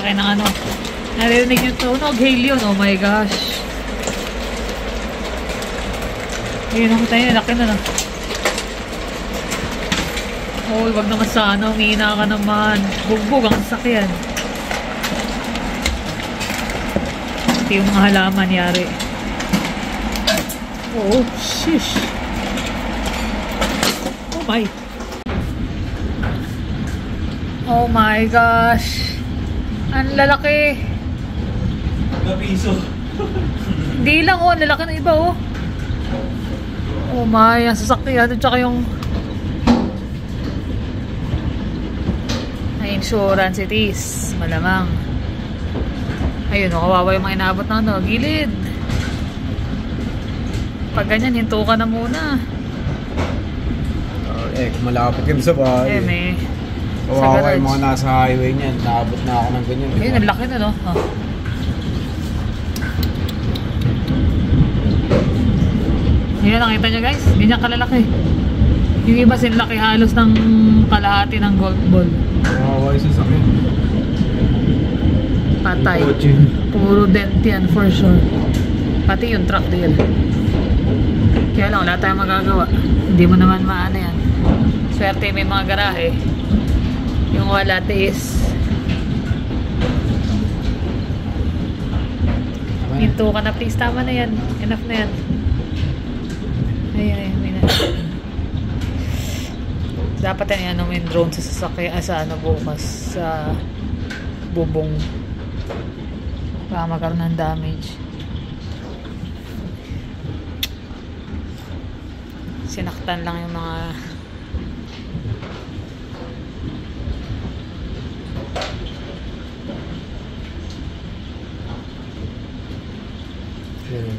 laki ng ano. Narinig yung tunog, hail yun. Oh my gosh. Ayun, nakita nyo, laki na. Oh, wag naman sana, umihina ka naman. Bugbog ang sasakyan. Ito yung mga halaman yari. Oh, shish. Oh my. Oh my gosh. Ang lalaki. Piso. Hindi lang, oh. Ang lalaki ng iba, oh. Oh my, ang sasakyan. At saka yung insurance it is. Malamang. Ayun, oh, kawawa yung mga inaabot na ano. Gilid. Pag ganyan, hinto ka na muna. Malapit ka sa bahay. May kawawa yung mga nasa highway niyan. Naabot na ako ng ganyan. Ayun, ang laki na, no? Oh. Yan, nakita nyo guys. Ganyan kalalaki. Yung iba sinlaki halos ng kalahati ng golf ball. Kawawa yung sasakyan. Patay. Puro dent yan for sure. Pati yung truck deal. Kaya lang, wala tayong magagawa. Hindi mo naman maano yan. Swerte may mga garahe. Yung wala is hinto ka na please. Tama na yan. Enough na yan. Ayan, may na. Dapat yan ano, may drone sa sasakyan, sa ano bukas, sa bubong. Baka magkaroon ng damage. Sinaktan lang yung mga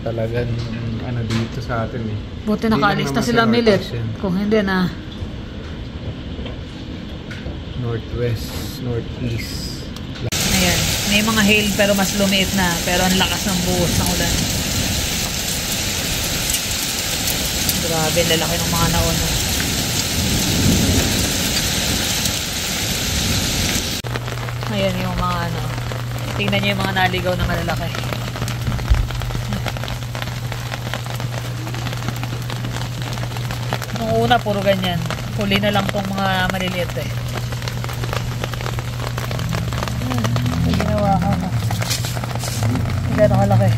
talagang ano dito sa atin eh. buti nakaalis na sila Millet. Kung hindi na northwest, northeast. ayan, may mga hail pero mas lumiit na, pero ang lakas ng buhos ng ulan. Grabe, lalaki ng mga nauna. Ayan yung mga ano, tingnan nyo yung mga naligaw na malalaki. Nung una puro ganyan, huli na lang tong mga maliliit eh. May ginawa ka na. Hindi gano'ng kalaki.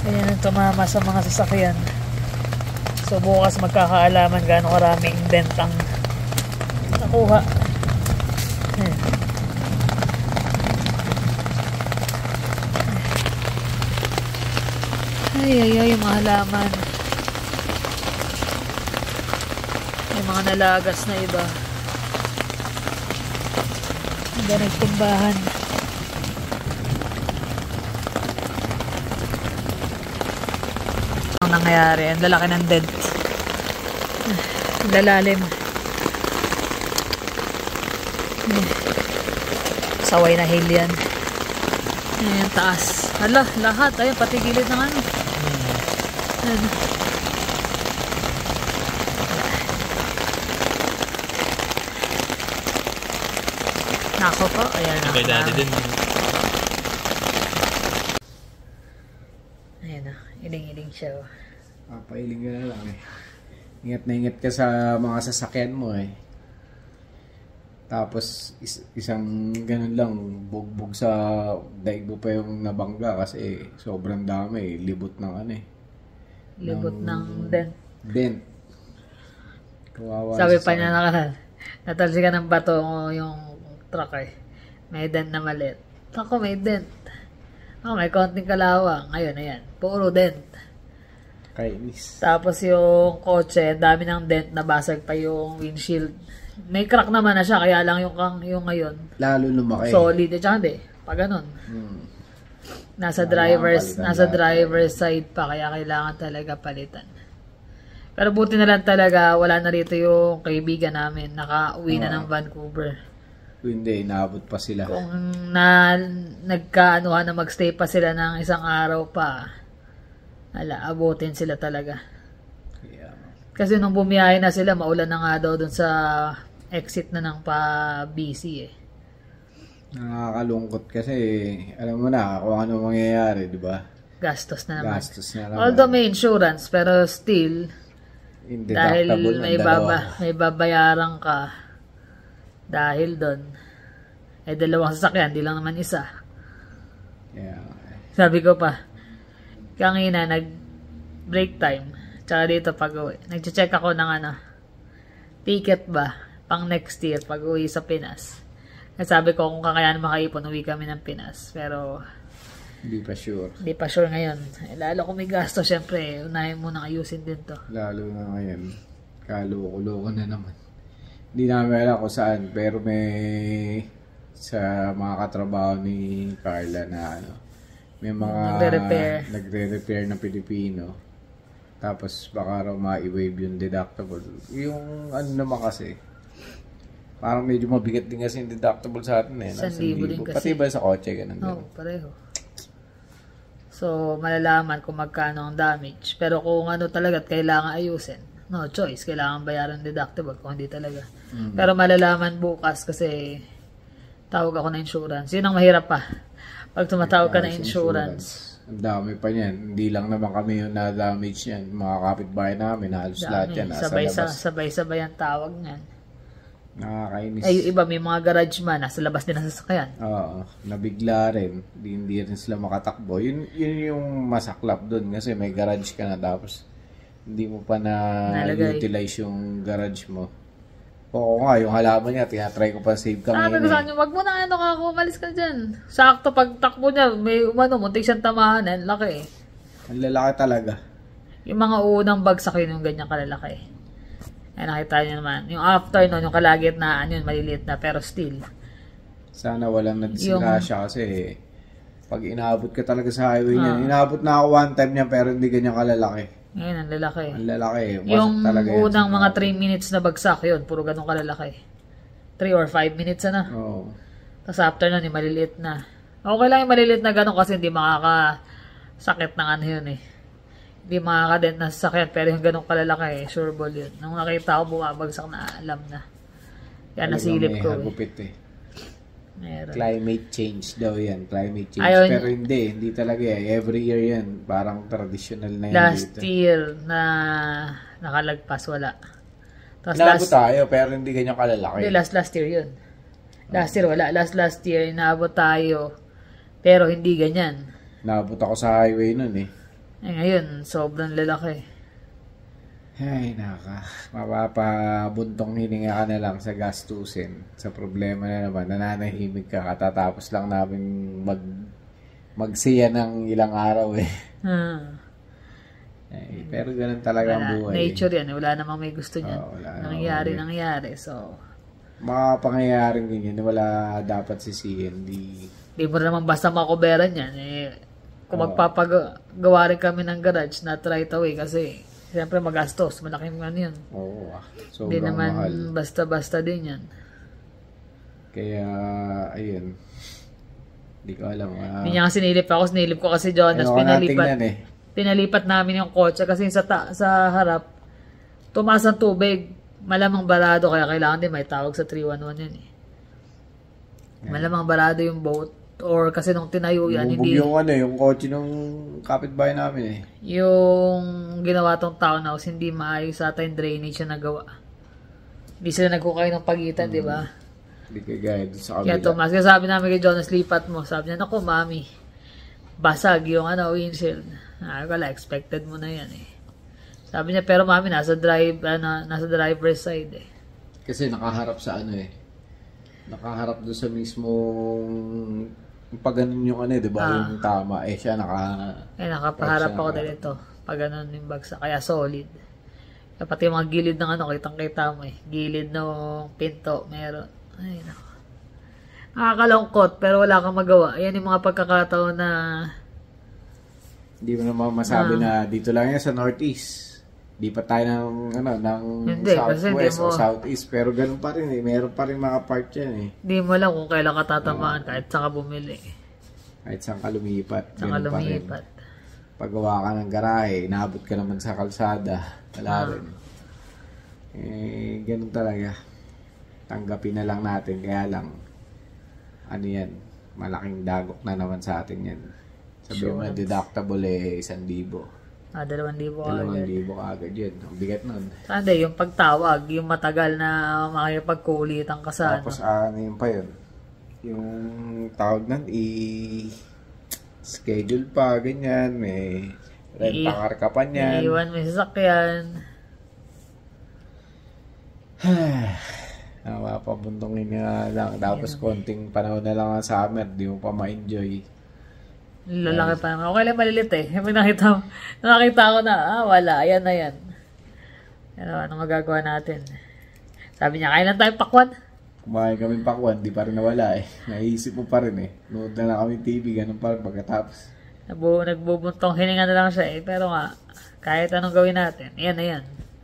Ganyan ang tumama sa mga sasakyan. So bukas magkakaalaman gano'ng karaming dent ang nakuha. Ay, yung mga halaman. May mga nalagas na iba. Hindi nagtumbahan. Ang nangyayari, ang lalaki ng dent. Lalalim. Saway na hail yan. Ayan, taas. Hala, lahat. Ayun, pati gilid ng ano. Ayan. Nako po. Ayan. Kay daddy din. Ayan na. Iling-iling siya. Pailing ka na lang eh. Ingat na ingat ka sa mga sasakyan mo eh. Tapos isang ganun lang, bugbog sa daig mo pa yung nabangga kasi sobrang dami, libot ng ano eh. Libot ng dent. Dent. Kawawa. Sabi pa niya natalsikan ng bato yung truck eh. May dent na maliit. Ako may dent. May konting kalawang. Ayun, ayan. Puro dent. Kainis. Tapos yung kotse, dami ng dent, nabasag pa yung windshield. May crack naman na siya, kaya lang yung ngayon. Lalo lumaki. Solid. Tsaka hindi. Pag ganun. Nasa driver's side pa, kaya kailangan talaga palitan. Pero buti na lang talaga, wala na rito yung kaibigan namin. Naka-uwi na ng Vancouver. Hindi, naabot pa sila. Kung nagkaanuhan na magstay pa sila ng isang araw pa, abutin sila talaga. Yeah. Kasi nung bumiyahe na sila, maulan na nga daw dun sa exit na ng pa-BC eh. Nakakalungkot kasi alam mo na kung ano mangyayari, di ba? Gastos na naman. Gastos na naman. Although may insurance, pero still, dahil Indeductible may babayaran ka dahil doon, eh dalawang sasakyan, di lang naman isa. Yeah. Sabi ko pa, kanina nag-break time, tsaka dito pag-uwi. Nag-check ako ng ticket ba, pang next year pag-uwi sa Pinas. Kasi sabi ko kung kakayanin makaipon, uwi kami ng Pinas. Pero, hindi pa sure. Hindi pa sure ngayon. Lalo kung may gasto, syempre, unahin mo nang ayusin din to. Lalo na ngayon, kaluko-luko na naman. Hindi namin alam kung saan, pero may sa mga katrabaho ni Carla na may mga nagre-repair na Pilipino. Tapos baka raw ma-waive yung deductible. Yung naman kasi, parang medyo mabigat din kasi yung deductible sa atin eh. 1,000 din kasi. Pati ba sa kotse, ganun din? Oo, pareho. So, malalaman kung magkano ang damage. Pero kung talaga kailangan ayusin, no choice. Kailangan bayaran deductible kung hindi talaga. Pero malalaman bukas kasi tawag ako na insurance. Yun ang mahirap pa. Pag tumatawag ka na insurance. Ang dami pa niyan. Hindi lang naman kami yung na-damage yan. Mga kapitbahay namin, halos lahat yan. Sabay-sabay ang tawag niyan. Nakakainis. Ay, yung iba may mga garage man, nasa labas din ang sasakyan. Oo, nabigla rin. Hindi rin sila makatakbo. Yun yung masaklap doon kasi may garage ka na tapos hindi mo pa na-utilize yung garage mo. Oo nga, yung halaman niya, tinatry ko pa save ka ngayon. Sabi ko sa kanya, wag mo na umalis ka dyan. Sakto pag takbo niya, may muntik siyang tamahan, laki eh. Ang lalaki talaga. Yung mga unang bagsak yun, yung ganyan kalalaki. Ay, nakita nyo naman. Yung after nun, yung kalagitnaan yun, maliliit na, pero still. Sana walang nadisgrasya kasi pag inaabot ka talaga sa highway niyan, inaabot na ako one time niya pero hindi ganyan kalalaki. Ngayon, ang lalaki. Ang lalaki. Yung unang mga 3 minutes na bagsak yun, puro ganun kalalaki. 3 or 5 minutes na. Oo. Tapos after nun, yung maliliit na. Okay lang yung maliliit na ganun kasi hindi makakasakit ng yun eh. Hindi makakadent na sasakyan, pero yung ganun kalalaki, sure ball yun. Nung nakita ko bumabagsak na, alam na. Kaya nasilip ko. Hagupit eh. Meron. Climate change daw yan. Climate change. Ayun, pero hindi talaga eh. Every year yan. Parang traditional na yan last dito. year na nakalagpas, wala. Inaabot tayo, pero hindi ganyan kalalaki. Hindi, last year yun. Last year, wala. Last year, inaabot tayo, pero hindi ganyan. Naabot ako sa highway nun eh. Eh, ngayon, sobrang lalaki. Ay, mapapabuntong hininga ka na lang sa gastusin. Sa problema na naman, nananahimik ka. Katatapos lang namin magsiya ng ilang araw eh. Ay, pero ganun talaga ang buhay. Nature yan. Wala namang may gusto niyan. Nangyari. So, mga pangyayaring ganyan, wala dapat sisihin. Di mo naman basta makuberan yan. Kung magpapagawa rin kami ng garage, not right away kasi siyempre magastos, malaking yun. Oo, sobrang hindi naman mahal. Basta-basta din yan. Kaya, ayun. Hindi ko alam. Hindi niya sinilip ko kasi Jonas, pinalipat namin yung kotse kasi sa harap, tumaas ang tubig, malamang barado, kaya kailangan din may tawag sa 311 yun eh. Malamang barado yung boat. Or kasi nung tinayo yan, hindi yung kotse ng kapitbahay namin eh. Yung ginawa tong townhouse, hindi maayos ata yung drainage na nagawa. Hindi sila nagkukay ng pagitan, di ba? Hindi kayo gaya doon sa kabila. Kaya Tomas, kasi sabi namin kay Jonas, lipat mo. Sabi niya, naku mami, basag yung windshield. Wala, expected mo na yan eh. Sabi niya, pero mami, nasa driver's side eh. Kasi nakaharap sa nakaharap doon sa mismong pag ganun yung di ba? Yung tama. Siya nakapaharap ako dito. Pag ganun yung bagsak. Kaya solid. Kaya pati yung mga gilid ng kitang-kita mo eh. Gilid ng pinto, meron. Ay, naku. Nakakalungkot, pero wala kang magawa. Ayan yung mga pagkakataon na hindi mo naman masabi na dito lang yan sa Northeast. Di pa tayo ng Southwest o Southeast. Pero ganun pa rin eh. Meron pa rin mga part yan eh. Hindi mo lang kung kailan ka tatamaan kahit saan ka bumili. Kahit saan ka lumipat. Saan ka lumipat. Paggawa ka ng garahe, inaabot ka naman sa kalsada. Wala rin. Ganun talaga. tanggapin na lang natin. Kaya lang, ano yan, malaking dagok na naman sa atin yan. Sabi mo, deductible 1,000. 2,000 2,000 agad yun. Ang bigat nun. Hindi, yung pagtawag, yung matagal na makikipagkulitan ka sa Tapos ano yun pa yun. Yung tawag nun, schedule pa, ganyan. May rent-a-car ka pa niyan. Iiwan may sasakyan. Mapapuntongin nga lang. Tapos konting panahon na lang ang summer. Di mo pa ma-enjoy. Lalaki pa naman. Okay lang malilit eh. Nakakita ko na, wala. Ayan na yan. Pero ano magagawa natin? Sabi niya, kailan tayo pakwan? Kumain kami pakwan, di pa rin nawala eh. Naisip mo pa rin eh. Nood na lang kami TV, ganun pa rin pagkatapos. Nagbubuntong hininga na lang siya eh. Pero nga, kahit anong gawin natin, yan na yan.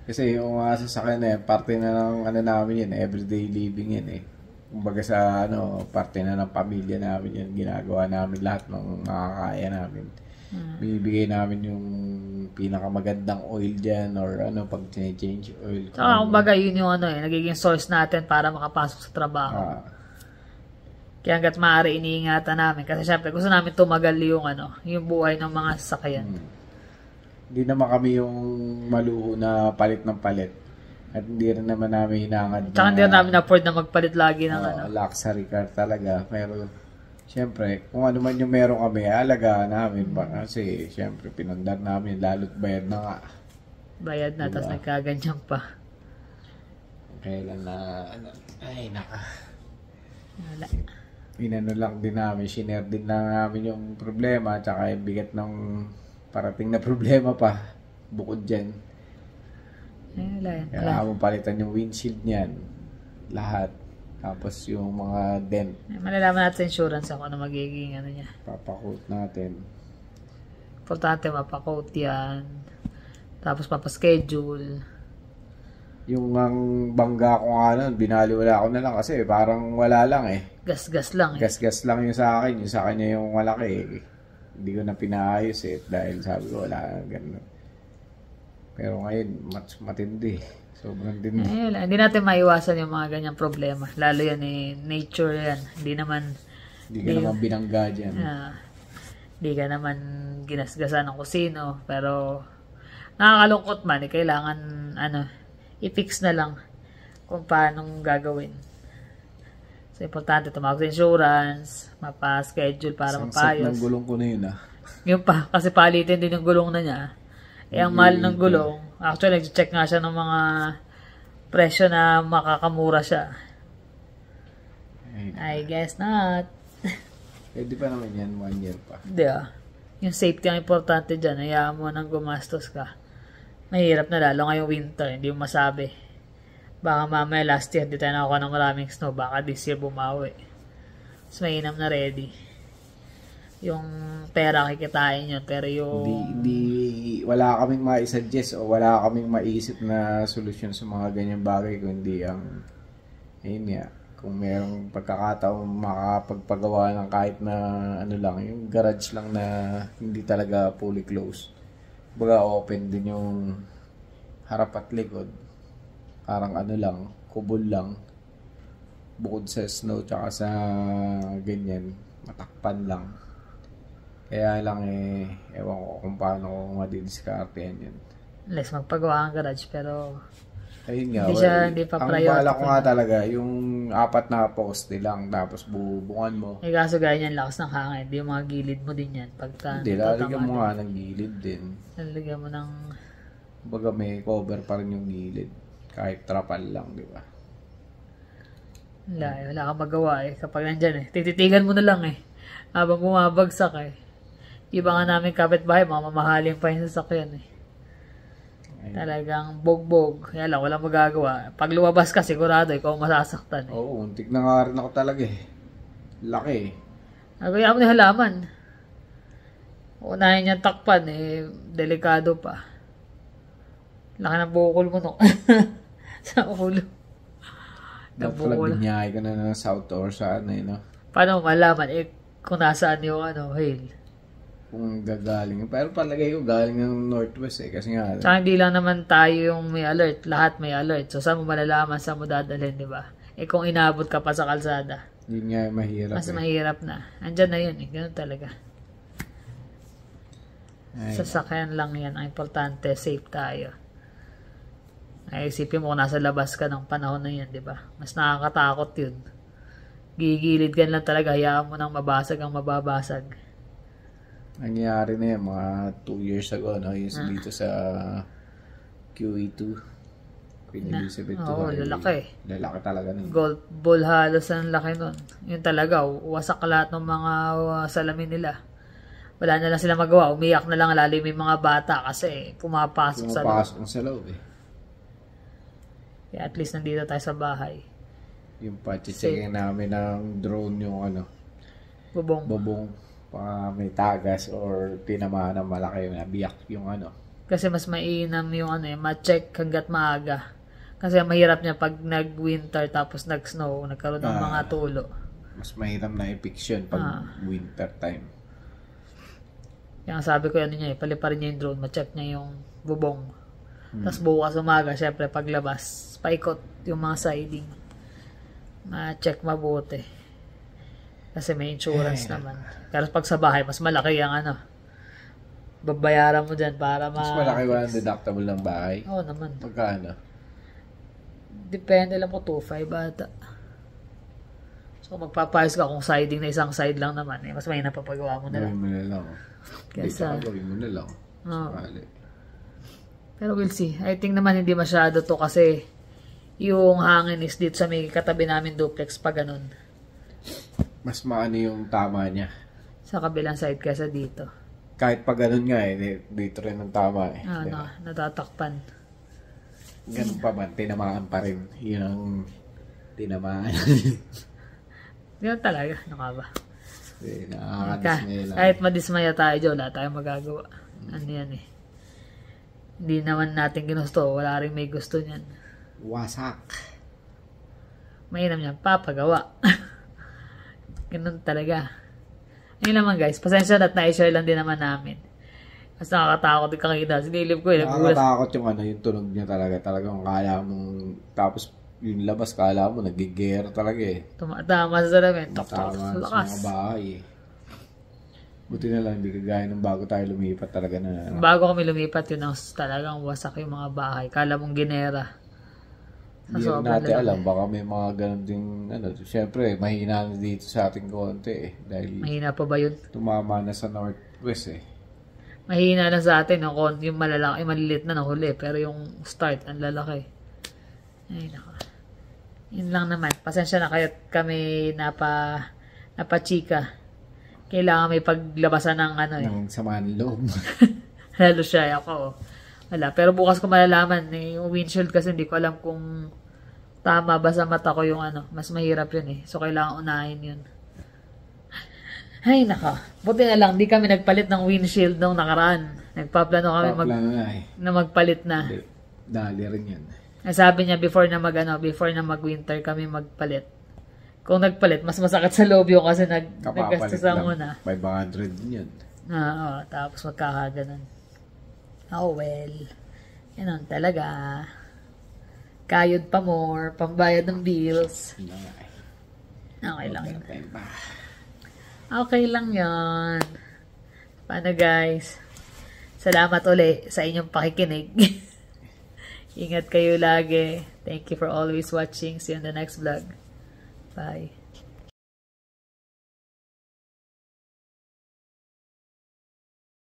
Kasi yung mga sasakyan na yan, parte na ng ano namin yan, everyday living yan eh. Kumbaga sa parte na ng pamilya namin yan, ginagawa namin lahat ng makakaya namin. Binibigay namin yung pinakamagandang oil dyan or pag change oil. Kumbaga yun yung nagiging source natin para makapasok sa trabaho. Kaya hanggat maaari iniingatan namin kasi syempre gusto namin tumagal yung buhay ng mga sasakyan. Hindi naman kami yung maluho na palit ng palit. At hindi rin naman namin hinangad. Tsaka hindi rin namin afford na magpalit lagi ng luxury car talaga. Pero, syempre, kung ano man yung meron kami, alagaan namin. Kasi, syempre, pinundar namin. Lalo't bayad na nga. Bayad na, diba? Tapos nagkaganyan pa. Kailan na, ay, naka. Wala. Inano lang din namin, shinare din lang namin yung problema. Tsaka yung bigat ng parating na problema pa. Bukod dyan. Kaya mo palitan yung windshield niyan. Lahat. Tapos yung mga dent. Malalaman natin sa insurance ako na magiging niya. Papakote natin. Importante mapakote yan. Tapos papaschedule. Yung ang bangga ko nga nun, binaliwala ko na lang kasi parang wala lang eh. Gas-gas lang eh. Gas-gas lang yung sa akin. Yung sa kanya yung malaki eh. Hindi ko na pinaayos eh. Dahil sabi ko wala ganun. Pero ngayon, matindi. Sobrang tindi. Hindi natin maiwasan yung mga ganyang problema. Lalo yan nature yan. Hindi ka naman binangga dyan. Hindi ka naman ginasgasan ng kusino. Pero, nakakalungkot man. Kailangan, i-fix na lang kung paano gagawin. So, importante tumawag sa insurance, mapa-schedule para mapayos. Ng gulong ko na yun Yung pa, kasi palitin din yung gulong na niya. Ang mahal ng gulong. Actually, nag-check nga siya ng mga presyo na makakamura siya. I guess not. Pwede pa naman yan, 1 year pa. Hindi Yung safety ang importante dyan. Hayaan mo nang gumastos ka. Mahirap na lalo ngayong winter. Hindi mo masabi. Baka mamaya last year, di tayo nakakuha ng maraming snow. Baka this year bumawi. Mas mainam na ready. Yung pera kikitain yun, pero yung wala kaming ma-suggest o wala kaming maisip na solusyon sa mga ganyang bagay kundi kung merong pagkakataon makapagpagawa ng kahit na lang, yung garage lang na hindi talaga fully closed. Baga open din yung harap at likod. Parang lang, kubol lang. Bukod sa snow tsaka sa ganyan, matakpan lang. Kaya lang ewan ko kung paano ko madidiskartehan yun. Unless magpagawa ang garage, pero ayun nga, hindi pa priority. Ang bala ko nga talaga, yung 4 na poste lang, tapos bubungan mo. Kaso gaya niyan, lakas ng hangin, yung mga gilid mo din yan. Hindi, lalagyan mo nga ng gilid din. Lalagyan mo ng baga may cover pa rin yung gilid. Kahit trapal lang, di ba? Wala kang magawa kapag nandyan tititigan mo na lang habang bumabagsak Iba nga namin kapitbahay, mamahalin pa yung sasakyan Talagang bogbog. Kaya lang, walang magagawa. Pag lumabas ka, sigurado ikaw masasaktan Oo, untik na nga rin ako talaga Laki Kaya mo na halaman. Unahin niyang takpan delikado pa. Laki ng bukol mo sa ulo. Dapat binyahe ka na ng south or saan Paano malaman kung nasaan yung hail? Kung gagaling. Pero palagay ko galing ng northwest kasi nga. Tsaka hindi lang naman tayo yung may alert. Lahat may alert. So saan mo malalaman, saan mo dadalhin, di ba? Eh kung inabot ka pa sa kalsada, Yun nga mahirap mas mahirap na. Andyan na yun eh. Ganun talaga. Ay, Sasakyan lang yan. Ang importante, safe tayo. Ay, isipin mo kung nasa labas ka ng panahon na yan, di ba? Mas nakakatakot yun. Gigilid ka lang talaga. Hayaan mo nang mabasag ang mababasag. nangyari na yan mga 2 years ago, no? Yung dito sa QE2. Queen Elizabeth II. Oo, lalaki. Lalaki talaga nun. Gold ball halos ang laki nun. Yun talaga, wasak lahat ng mga salamin nila. Wala na lang sila magawa. Umiyak na lang lalo yung mga bata kasi pumapasok sa loob. Pumapasok na sa loob eh. Kaya at least nandito tayo sa bahay. Yung pati-checking namin ng drone yung bubong pa may tagas or tinamaan ng malaki yung nabiyak yung Kasi mas mainam yung ma-check hanggat maaga. Kasi mahirap niya pag nag-winter tapos nag-snow, nagkaroon ng mga tulo. Mas mahirap na eviction pag winter time. Kaya sabi ko paliparin niya yung drone, ma-check niya yung bubong. Tapos bukas umaga, syempre paglabas, paikot yung mga siding. Ma-check mabuti. Kasi may insurance naman. Pero pag sa bahay, mas malaki ang babayaran mo dyan para Mas malaki ba ang deductible ng bahay? Oo naman. Pagkano? Depende lang po, 2.5 bata. So magpapayos ka kung siding na isang side lang naman, mas may napapagawa mo na lang. Gawin mo na lang. Kesa, Gawin mo na lang. Pero we'll see. I think naman hindi masyado to kasi yung hangin is dito sa may katabi namin duplex pa ganun. Mas maano yung tama niya. Sa kabilang side kesa dito. Kahit pa ganun nga dito rin ang tama eh. Natatakpan. Ganun pa man, tinamaan pa rin. Yun ang tinamaan. Ganun talaga. Ano ka ba? Nakakadismaya lang. Kahit madismaya tayo dyan, wala tayong magagawa. Ano yan eh. Hindi naman natin ginusto. Wala rin may gusto niyan. Wasak. Mainam niyan, papagawa. Ganun talaga. Ayun naman guys, pasensya na at na-share lang din naman namin. Mas nakakatakot din kakita. Sinilip ko nakakatakot yung yung tunog niya talaga. Talagang kaya mong, tapos yung labas kala mo, nagigera talaga eh. Tumatama sa salamin. Tumatama sa mga bahay eh. Buti na lang, hindi kagaya ng bago tayo lumipat talaga na. Bago kami lumipat, yun ang talagang wasak yung mga bahay. Kala mong ginera. Hindi natin alam, baka may mga ganun ding, siyempre, mahina na dito sa ating konti eh. Dahil mahina pa ba yun? Tumama na sa northwest eh. Mahina na sa atin, yung malalaki, malilit na nahuli, pero yung start, ang lalaki. Ay, nako. Yun lang naman. Pasensya na kayo kami napachika. Kailangan may paglabasan ng ng samaan loob. Lalo siya ako. Wala. Pero bukas ko malalaman. Yung windshield kasi hindi ko alam kung tama ba sa mata ko yung mas mahirap yun eh. So, kailangan unahin yun. Ay, naka. Buti na lang, di kami nagpalit ng windshield nung nakaraan. Nagpaplano kami na magpalit na. Dali rin yan. Sabi niya before na mag-winter kami magpalit. Kung nagpalit, mas masakit sa loob yung kasi naggastos ang muna. 500 din yun. Tapos magkakaganon. Oh well. Yan talaga. Kayod pa more, pambayad ng bills. Okay lang yun. Okay lang yan. Paano guys? Salamat uli sa inyong pakikinig. Ingat kayo lagi. Thank you for always watching. See you in the next vlog. Bye.